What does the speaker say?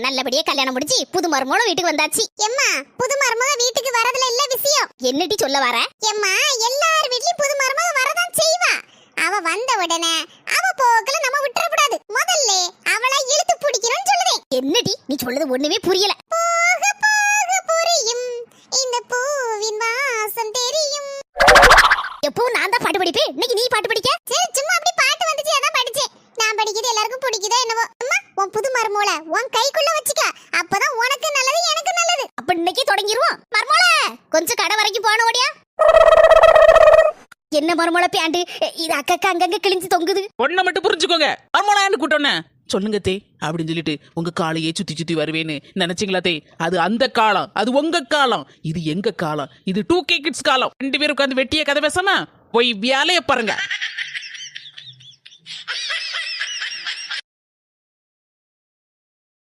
நல்லபடியா கல்யாணம் முடிச்சு புது மருமகளும் வீட்டுக்கு வந்தாச்சு. எம்மா, புது மருமக வீட்டுக்கு வரதுல இல்ல விஷயம். என்னடி சொல்ல வர? எம்மா, எல்லார் வீட்லயும் புது மருமக வரதான் செய்வா. அவ வந்த உடனே அவ போக்குல நம்ம விட்டுற கூடாது. முதல்ல அவளை இழுத்து பிடிக்கணும்னு சொல்லுவேன். என்னடி நீ சொல்றது ஒண்ணுமே புரியல. போக போக புரியும் இந்த பூவின் வாசம் தெரியும். எப்போ நான் தான் பாட்டு படிப்பேன், இன்னைக்கு நீ பாட்டு படிக்க? சரி, சும்மா அப்படி பாட்டு வந்துச்சு அதான் படிச்சேன். நான் படிக்கிறது எல்லாருக்கும் பிடிக்குதோ என்னவோ. அம்மா, உன் புது மருமோள உன் கைக்குள்ள வச்சுக்க, அப்பதான் உனக்கு நல்லது எனக்கு நல்லது. அப்ப இன்னைக்கு தொடங்கிடுவோம். மருமோள கொஞ்சம் கடை வரைக்கும் போன ஓடியா. என்ன மருமோள பேண்டு இது அக்கா அங்கங்க கிழிஞ்சு தொங்குது. ஒன்ன மட்டும் புரிஞ்சுக்கோங்க, மருமோளான்னு கூட்டோன்னு சொல்லுங்க தே அப்படின்னு சொல்லிட்டு உங்க காலையே சுத்தி சுத்தி வருவேன்னு நினைச்சீங்களா தே? அது அந்த காலம், அது உங்க காலம், இது எங்க காலம், இது 2K கிட்ஸ் காலம். 2 பேரும் உட்காந்து வெட்டிய கதை பேசாம போய் வேலைய பாருங்க.